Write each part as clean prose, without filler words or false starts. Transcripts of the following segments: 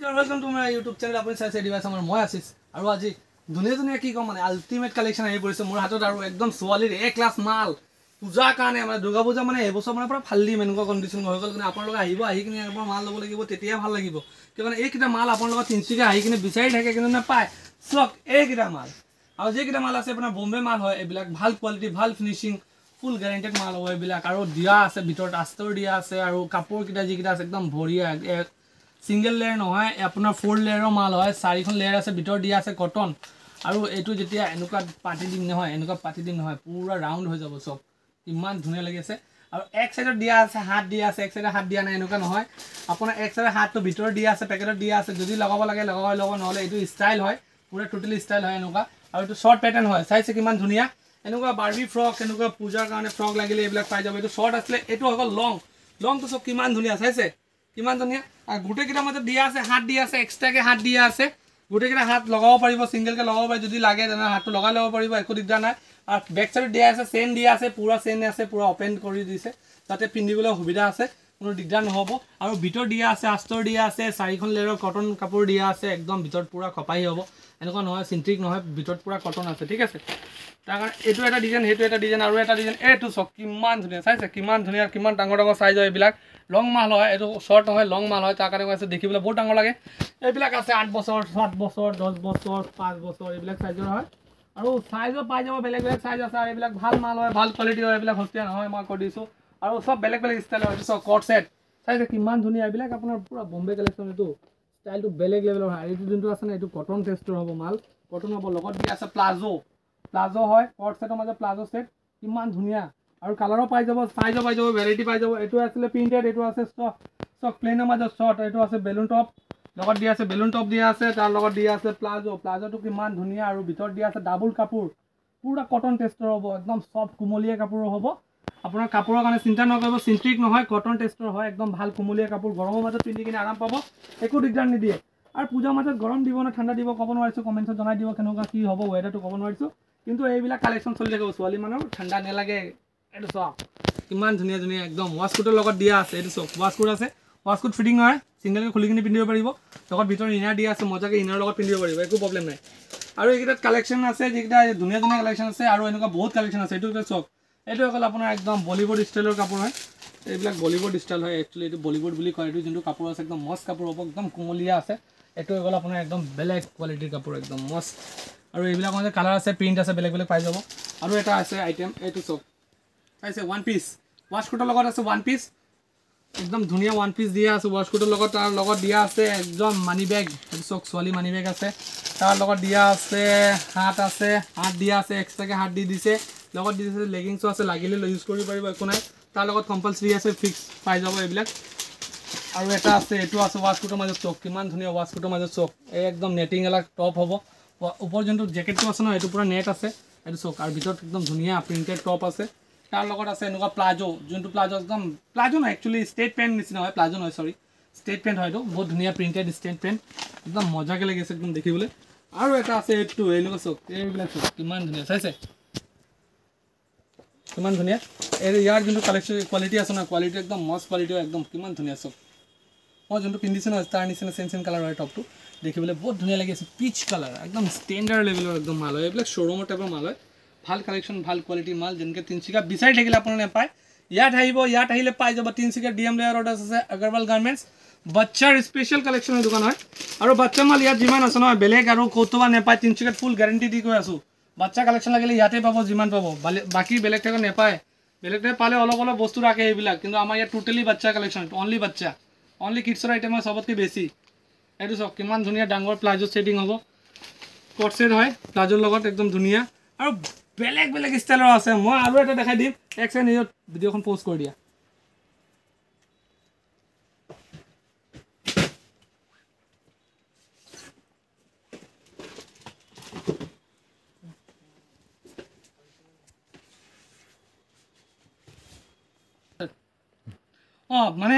welcome to my YouTube channel আপুনি চাইছে device আমাৰ মই আছিস আৰু আজি দুনিয়া দুনিয়া কি কম মানে আল্টিমেট কালেকশন আহি পৰিছে মোৰ হাতত আৰু একদম সোৱালিৰ এ ক্লাস মাল পূজা কাৰণে মানে দুৰ্গা পূজা মানে এবছৰ মানে পুৰা ফাল্লি মেনুকা কন্ডিশন হৈ গল মানে আপোনালোক আহিব আহি কিনে একবাৰ মাল ল'ব লাগিব তেতিয়া ভাল লাগিব কিয়নো এইকিটা মাল আপোনালোক তিনচিকা আহি কিনে বিচাৰি থাকে কিন্তু নাপায় চক এইকিটা মাল আৰু যেকিটা মাল আছে আপোনাৰ বম্বে মাল হয় এইবিলাক ভাল কোৱালিটি ভাল ফিনিশিং ফুল গ্যাৰান্টেড মাল হয় এইবিলাক আৰু দিয়া আছে ভিতৰত আস্তৰ দিয়া আছে আৰু কাপোৰ কিটা যিকিটা আছে একদম ভৰিয়া सिंगल लेयर নহয় আপোনাৰ 4 লেয়াৰৰ মাল হয় 4খন লেয়াৰ আছে ভিতৰ দিয়া আছে কটন আৰু এটো যেতিয়া এনুকা পাটি দিন নহয় এনুকা পাটি দিন নহয় পুৰা ৰাউন্ড হৈ যাব সব ইমান ধুনীয়া লাগি আছে আৰু এক সাইডত দিয়া আছে হাত দিয়া আছে এক সাইডে হাত দিয়া নাই এনুকা নহয় আপোনাৰ এক সাইডে হাতটো ভিতৰ দিয়া আছে পেকেটত দিয়া আছে যদি লগাব লাগে লগাব নহলে এটো স্টাইল হয় পুৰা টোটালি স্টাইল হয় এনুকা আৰু এটো শৰ্ট প্যাটাৰ্ন হয় চাইছে কিমান ধুনীয়া এনুকা বাৰবি ফ্ৰক এনুকা পূজাৰ কাৰণে ফ্ৰক লাগিলে এইবিলাক পাই যাব এটো শৰ্ট আছে এটো হ'ল লং তো সব কিমান ধুনীয়া চাইছে কিমান ধুনীয়া আর গুটে কিটা মতে দিয়া আছে হাত দিয়া আছে এক্সট্রা কে হাত দিয়া আছে গুটে কিটা হাত লগাব পারিব সিঙ্গেল কে লগাব পারি যদি লাগে তেনে হাতটো লগাই লব পারিব একো দিগদাৰ নাই আৰ ব্যাক সাইড দিয়া আছে চেন দিয়া আছে পুৰা চেন আছে পুৰা ওপেন কৰি দিছে তাতে পিন্দিবলৈ সুবিধা আছে কোনো দিগদাৰ নহব আৰু ভিতৰ দিয়া আছে আস্তৰ দিয়া আছে চাৰিখন লেয়াৰৰ কটন কাপোৰ দিয়া আছে একদম ভিতৰত পুৰা খপাই হ'ব এনেকুৱা নহয় সিন্ট্ৰিক নহয় ভিতৰত পুৰা কটন আছে ঠিক আছে তাৰ কাৰণে এটো এটা ডিজাইন হেটো এটা ডিজাইন আৰু এটা ডিজাইন এটো সব কিমান ধুনীয়া চাইছে কিমান ধুনীয়া কিমান ডাঙৰ ডাঙৰ সাইজ হয় এইবিলাক লং মাল হয় এটো শৰ্ট নহয় লং মাল হয় তাৰ কাৰণে কৈছে দেখিবলৈ বহুত ডাঙৰ লাগে এইবিলাক আছে 8 বছৰ 7 বছৰ 10 বছৰ 5 বছৰ এইবিলাক সাইজৰ হয় আৰু সাইজও পাই যাব বেলেগ বেলেগ সাইজ আছে আৰু এইবিলাক ভাল মাল হয় ভাল কোৱালিটি হয় এইবিলাক হস্তিয়া নহয় মই কৈ দিছো আৰু সব বেলেগ বেলেগ স্টাইল হয় সব কট সেট চাইছে কিমান ধুনীয়া এইবিলাক আপোনাৰ পুৰা বম্বে কালেকচন এটো স্টাইলটো বেলেগ লেভেলৰ হয় এটো যোনটো আছে না এটো কটন টেষ্টৰ হ'ব মাল কটন হ'ব লগত দি আছে প্লাজো হয় কট সেটৰ মাজে প্লাজো সেট কিমান ধুনীয়া আৰু কালাৰো পাই যাব সাইজও পাই যাব ভ্যাৰাইটি পাই যাব এটো আসলে প্ৰিন্টেড এটো আছে স্টক প্লেনৰ মাজত শৰ্ট এটো আছে বেলুন টপ লগত দিয়া আছে বেলুন টপ দিয়া আছে তাৰ লগত দিয়া আছে প্লাজোটো কিমান ধুনীয়া আৰু ভিতৰত দিয়া আছে ডাবল কাপোৰ পুৰা কটন টেষ্টৰ হ'ব একদম সফট কুমলীয়া কাপোৰ হ'ব আপোনাৰ কাপোৰৰ কাৰণে চিন্তা নকৰিব সিন্ট্ৰিক নহয় কটন টেষ্টৰ হয় একদম ভাল কুমলীয়া কাপোৰ গৰমৰ মাজত পিন্ধি কিনে আৰাম পাব একো দিগদাৰ নিদিয়ে আৰু পূজাৰ মাজত গৰম দিব না ঠাণ্ডা দিব ক'ব নোৱাৰিছো কমেন্টত জনাই দিব কেনেকুৱা কি হ'ব ওয়েদাৰটো ক'ব নোৱাৰিছো কিন্তু এইবিলাক কালেকচন চলি থাকিব ছোৱালী মানুহৰ ঠাণ্ডা নেলাগে এটো সব কিমান ধুনীয়া ধুনীয়া একদম ওয়াশকোটৰ লগত দিয়া আছে এটো সব ওয়াশকোট আছে ওয়াশকোট ফিটিং হয় সিঙ্গেল কে খুলি কিনে পিন্ধিব পাৰিব লগত ভিতৰ ইনাৰ দিয়া আছে মজাকে ইনাৰ লগত পিন্ধিব পাৰিব একো প্ৰবলেম নাই আৰু এইকিটা কালেকচন আছে যেকিটা ধুনীয়া ধুনীয়া কালেকচন আছে আৰু এনেকুৱা বহুত কালেকচন আছে এটো সব এটো অকল আপোনাৰ একদম বলিউড ষ্টাইলৰ কাপোৰ হয় এইবিলাক বলিউড ষ্টাইল হয় একচুয়ালি এটো বলিউড বুলি কয় এটো যোনটো কাপোৰ আছে একদম মস্ত কাপোৰ হ'ব একদম কুমলীয়া আছে এটো অকল আপোনাৰ একদম বেলেগ কোৱালিটিৰ কাপোৰ একদম মস্ত আৰু এইবিলাক মানে কালাৰ আছে প্ৰিন্ট আছে বেলেগ বেলেগ পাই যাব আৰু এটা আছে আইটেম এটো সব চাইছে ওয়ান পিস ওয়াশকোটৰ লগত আছে ওয়ান পিস একদম ধুনীয়া ওয়ান পিস দিয়া আছে ওয়াশকোটৰ লগত তাৰ লগত দিয়া আছে একদম মানি বেগ সব সোৱালি মানি বেগ আছে তাৰ লগত দিয়া আছে হাত দিয়া আছে এক্সট্ৰাকে হাত দি দিছে লগত দিছে লেগিংছো আছে লাগিলে ইউজ কৰিব পাৰিব একো নাই তাৰ লগত কম্পালসৰি আছে ফিক্স পাই যাব এইবিলাক আৰু এটা আছে এটো আছে ওয়াশকোটৰ মাজত চক কিমান ধুনীয়া ওয়াশকোটৰ মাজত চক এই একদম নেটিং এলা টপ হ'ব ওপৰ যোনটো জেকেটটো আছে ন এটো পুৰা নেট আছে এটো চক আৰু ভিতৰত একদম ধুনীয়া প্ৰিন্টেড টপ আছে তাৰ লগত আছে এনেকুৱা প্লাজো যোনটো প্লাজো একদম প্লাজো না একচুয়ালি স্টেট পেন্ট নিচিনা হয় প্লাজো নহয় সৰি স্টেট পেন্ট হয়তো বহুত ধুনীয়া প্ৰিন্টেড স্টেট পেন্ট একদম মজাকে লাগিছে একদম দেখিবলৈ আৰু এটা আছে এটো এনেকুৱা চক এইবিলাক চক কিমান ধুনীয়া চাইছে কিমান ধুনীয়া এই ইয়াৰ যোনটো কালেকচন কোৱালিটি আছে না কোৱালিটি একদম মস্ত কোৱালিটি একদম কিমান ধুনীয়া চক মই যোনটো পিন্ধিছো না ষ্টাৰ নিচিনা সেন কালাৰ হয় টপটো দেখিবলৈ বহুত ধুনীয়া লাগি আছে পিচ কালাৰ একদম ষ্টেণ্ডাৰ্ড লেভেলৰ একদম মাল হয় এইবিলাক শ্বৰুমৰ টাইপৰ মাল হয় ভাল কালেকশন ভাল কোৱালিটি মাল যেনকে তিনচিকা বিচাৰি থাকিলে আপুনি নাপায় ইয়াত আহিলে পাই যাব তিনচিকা ডিএম লেয়াৰত আছে আগৰৱাল গাৰ্মেন্টছ বাচ্চাৰ স্পেশাল কালেকশনৰ দোকান হয় আৰু বাচ্চা মাল ইয়াত যিমান আছে নহয় বেলেগ আৰু কোতবা নাপায় তিনচিকাত ফুল গ্যাৰান্টি দি কৈ আছো বাচ্চা কালেকশন লাগিলে ইয়াতে পাব যিমান পাব বাকি বেলেগ ঠাইত নাপায় বেলেগ ঠাইত পালে অলপ অলপ বস্তু ৰাখে এইবিলাক কিন্তু আমাৰ ইয়াত টোটালি বাচ্চা কালেকশন অনলি কিডছৰ আইটেম হয় সবতকৈ বেছি এটো সব কিমান ধুনীয়া ডাঙৰ প্লাজো সেটিং হ'ব কট সেট হয় প্লাজোৰ লগত একদম ধুনীয়া আৰু বেলেগ বেলেগ ষ্টাইলৰ আছে মই আৰু এটা দেখাই দিম এক সেকেন্ড এই ভিডিওখন পজ কৰি দিয়া মানে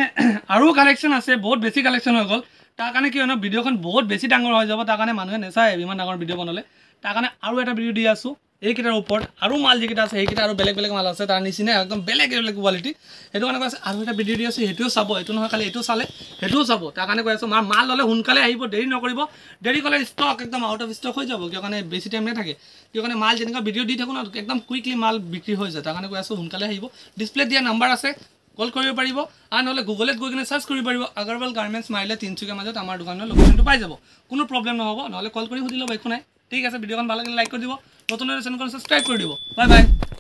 আৰু কালেকশন আছে বহুত বেছি কালেকশন হৈ গল তাৰ কাৰণে কি হয় ভিডিওখন বহুত বেছি ডাঙৰ হৈ যাব তাৰ কাৰণে মানুহে নেচায় ইমান ডাঙৰ ভিডিও বনালে তাৰ কাৰণে আৰু এটা ভিডিও দি আছো এইকেইটাৰ ওপৰত আৰু মাল যিকেইটা আছে সেইকেইটা আৰু বেলেগ বেলেগ মাল আছে তাৰ নিচিনা একদম বেলেগ বেলেগ কোৱালিটি সেইটো কাৰণে কৈ আছে আৰু এটা ভিডিঅ' দি আছে সেইটোও চাব এইটো নহয় খালি এইটো চালে সেইটোও চাব তাৰ কাৰণে কৈ আছোঁ মাল ল'লে সোনকালে আহিব দেৰি নকৰিব দেৰি ক'লে ষ্টক একদম আউট অফ ষ্টক হৈ যাব কিয় কাৰণে বেছি টাইম নাথাকে কিয় কাৰণে মাল যেনেকুৱা ভিডিঅ' দি থাকোঁ ন একদম কুইকলি মাল বিক্ৰী হৈ যায় তাৰ কাৰণে কৈ আছোঁ সোনকালে আহিব ডিছপ্লেত দিয়া নাম্বাৰ আছে কল কৰিব পাৰিব আৰু নহ'লে গুগলত গৈ কিনে চাৰ্চ কৰিব পাৰিব আগৰৱাল গাৰ্মেণ্টছ মাৰিলে তিনিচুকীয়াৰ মাজত আমাৰ দোকানৰ লোকেশ্যনটো পাই যাব কোনো প্ৰব্লেম নহ'ব নহ'লে কল কৰি সুধি ল'ব একো নাই ঠিক আছে ভিডিঅ'খন ভাল লাগিলে লাইক কৰি দিব নতুন চেনেলখন ছাবস্ক্ৰাইব কৰি দিব বাই বাই